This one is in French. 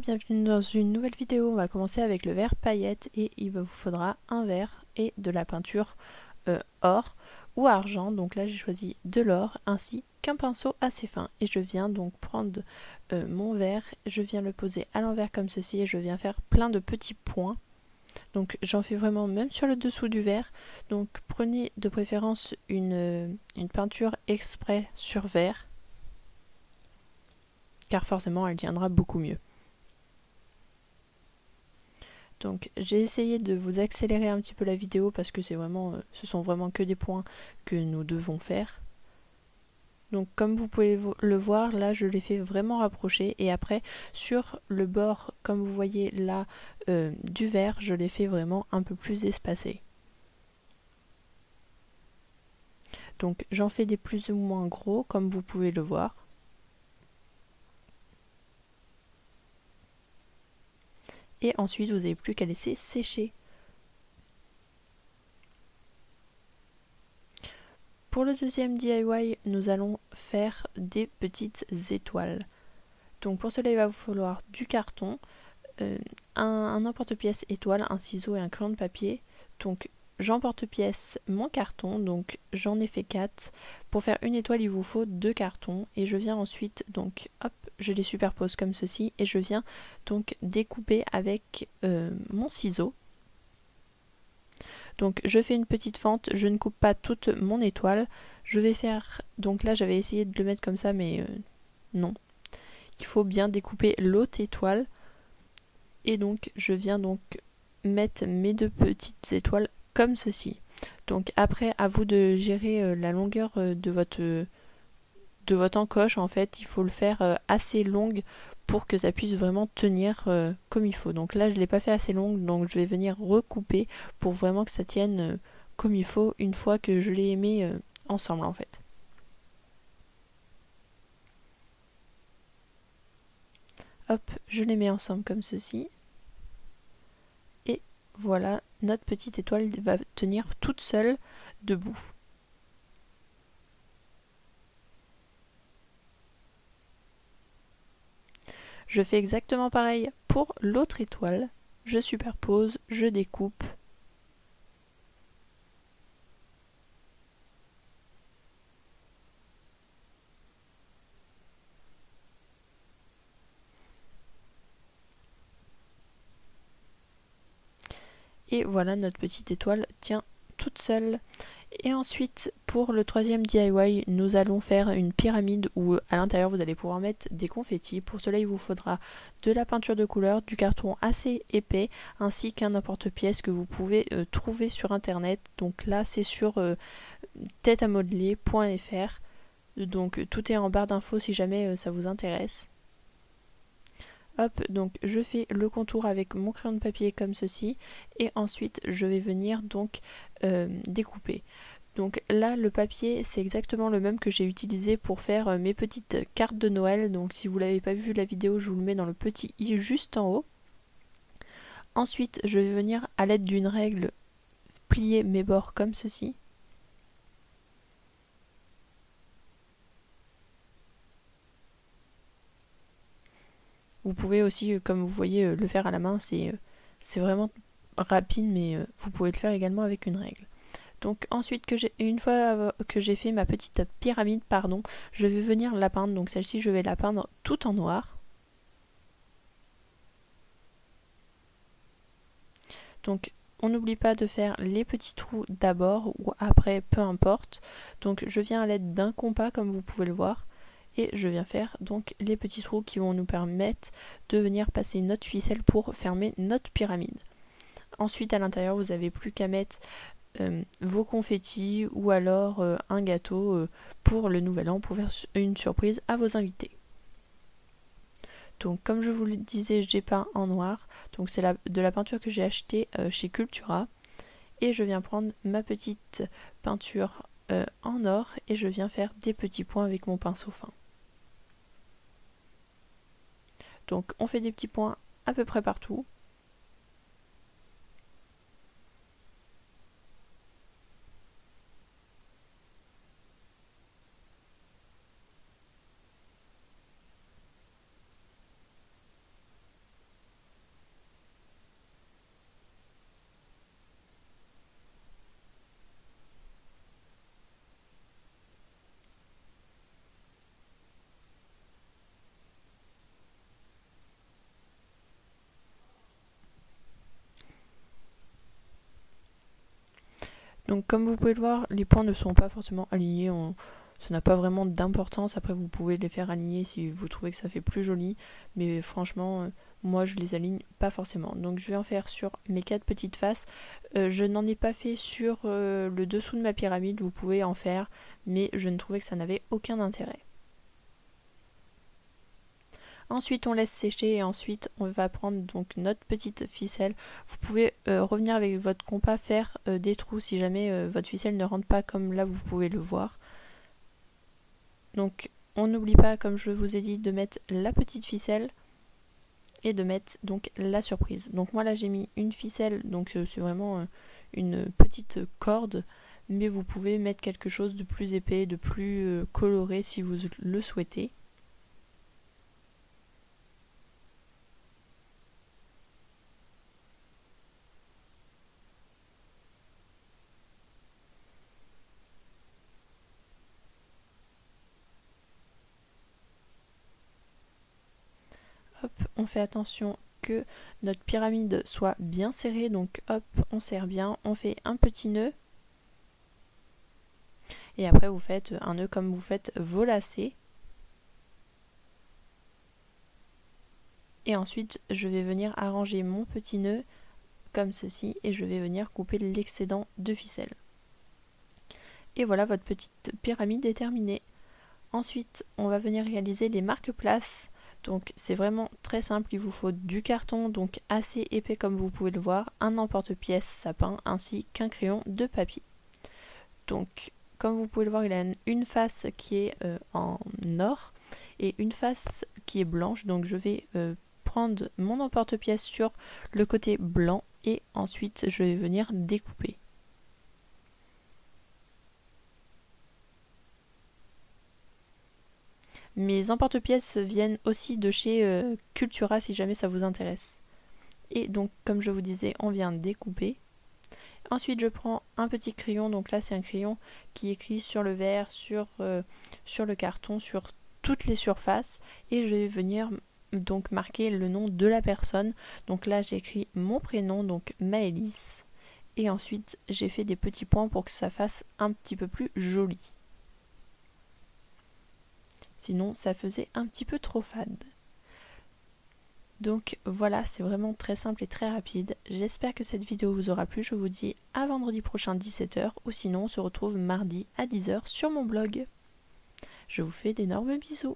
bienvenue dans une nouvelle vidéo. On va commencer avec le verre paillette et il vous faudra un verre et de la peinture or ou argent. Donc là j'ai choisi de l'or ainsi qu'un pinceau assez fin et je viens donc prendre mon verre, je viens le poser à l'envers comme ceci et je viens faire plein de petits points. Donc j'en fais vraiment même sur le dessous du verre. Donc prenez de préférence une peinture exprès sur verre car forcément elle tiendra beaucoup mieux. Donc j'ai essayé de vous accélérer un petit peu la vidéo parce que c'est vraiment, ce sont vraiment que des points que nous devons faire. Donc comme vous pouvez le voir, là je l'ai fait vraiment rapprocher et après sur le bord, comme vous voyez là du verre, je l'ai fait vraiment un peu plus espacé. Donc j'en fais des plus ou moins gros comme vous pouvez le voir. Et ensuite vous n'avez plus qu'à laisser sécher. Pour le deuxième DIY, nous allons faire des petites étoiles. Donc pour cela il va vous falloir du carton, un emporte-pièce étoile, un ciseau et un crayon de papier. Donc j'emporte-pièce mon carton, donc j'en ai fait 4. Pour faire une étoile il vous faut 2 cartons et je viens ensuite donc hop, je les superpose comme ceci et je viens donc découper avec mon ciseau. Donc je fais une petite fente, je ne coupe pas toute mon étoile. Je vais faire, donc là j'avais essayé de le mettre comme ça mais non. Il faut bien découper l'autre étoile. Et donc je viens donc mettre mes deux petites étoiles comme ceci. Donc après à vous de gérer la longueur de votre encoche. En fait il faut le faire assez longue pour que ça puisse vraiment tenir comme il faut. Donc là je ne l'ai pas fait assez longue, donc je vais venir recouper pour vraiment que ça tienne comme il faut une fois que je l'ai mis ensemble en fait. Hop, je les mets ensemble comme ceci. Et voilà, notre petite étoile va tenir toute seule debout. Je fais exactement pareil pour l'autre étoile. Je superpose, je découpe. Et voilà, notre petite étoile tient toute seule. Et ensuite, pour le troisième DIY, nous allons faire une pyramide où à l'intérieur vous allez pouvoir mettre des confettis. Pour cela, il vous faudra de la peinture de couleur, du carton assez épais, ainsi qu'un emporte-pièce que vous pouvez trouver sur internet. Donc là, c'est sur têteamodeler.fr. Donc tout est en barre d'infos si jamais ça vous intéresse. Hop, donc je fais le contour avec mon crayon de papier comme ceci et ensuite je vais venir donc découper. Donc là le papier c'est exactement le même que j'ai utilisé pour faire mes petites cartes de Noël. Donc si vous l'avez pas vu la vidéo, je vous le mets dans le petit i juste en haut. Ensuite je vais venir à l'aide d'une règle plier mes bords comme ceci. Vous pouvez aussi, comme vous voyez, le faire à la main, c'est vraiment rapide, mais vous pouvez le faire également avec une règle. Donc ensuite, une fois que j'ai fait ma petite pyramide, pardon, je vais venir la peindre. Donc celle-ci, je vais la peindre tout en noir. Donc on n'oublie pas de faire les petits trous d'abord ou après, peu importe. Donc je viens à l'aide d'un compas, comme vous pouvez le voir. Et je viens faire donc les petits trous qui vont nous permettre de venir passer notre ficelle pour fermer notre pyramide. Ensuite à l'intérieur vous n'avez plus qu'à mettre vos confettis ou alors un gâteau pour le nouvel an pour faire une surprise à vos invités. Donc comme je vous le disais, j'ai peint en noir, donc c'est de la peinture que j'ai achetée chez Cultura. Et je viens prendre ma petite peinture en or et je viens faire des petits points avec mon pinceau fin. Donc on fait des petits points à peu près partout. Donc comme vous pouvez le voir, les points ne sont pas forcément alignés, ça n'a pas vraiment d'importance. Après vous pouvez les faire aligner si vous trouvez que ça fait plus joli, mais franchement moi je les aligne pas forcément. Donc je vais en faire sur mes 4 petites faces. Je n'en ai pas fait sur le dessous de ma pyramide, vous pouvez en faire, mais je ne trouvais que ça n'avait aucun intérêt. Ensuite on laisse sécher et ensuite on va prendre donc notre petite ficelle. Vous pouvez revenir avec votre compas faire des trous si jamais votre ficelle ne rentre pas comme là vous pouvez le voir. Donc on n'oublie pas, comme je vous ai dit, de mettre la petite ficelle et de mettre donc la surprise. Donc moi là j'ai mis une ficelle, donc c'est vraiment une petite corde, mais vous pouvez mettre quelque chose de plus épais, de plus coloré si vous le souhaitez. Hop, on fait attention que notre pyramide soit bien serrée, donc hop, on serre bien, on fait un petit nœud. Et après vous faites un nœud comme vous faites vos lacets. Et ensuite je vais venir arranger mon petit nœud comme ceci et je vais venir couper l'excédent de ficelle. Et voilà, votre petite pyramide est terminée. Ensuite on va venir réaliser les marque-places. Donc c'est vraiment très simple, il vous faut du carton, donc assez épais comme vous pouvez le voir, un emporte-pièce sapin ainsi qu'un crayon de papier. Donc comme vous pouvez le voir, il a une face qui est en or et une face qui est blanche, donc je vais prendre mon emporte-pièce sur le côté blanc et ensuite je vais venir découper. Mes emporte-pièces viennent aussi de chez Cultura si jamais ça vous intéresse. Et donc comme je vous disais, on vient découper. Ensuite je prends un petit crayon, donc là c'est un crayon qui écrit sur le verre, sur le carton, sur toutes les surfaces, et je vais venir donc marquer le nom de la personne. Donc là j'ai écrit mon prénom, donc Maëlys, et ensuite j'ai fait des petits points pour que ça fasse un petit peu plus joli. Sinon ça faisait un petit peu trop fade. Donc voilà, c'est vraiment très simple et très rapide. J'espère que cette vidéo vous aura plu. Je vous dis à vendredi prochain 17 h ou sinon on se retrouve mardi à 10 h sur mon blog. Je vous fais d'énormes bisous.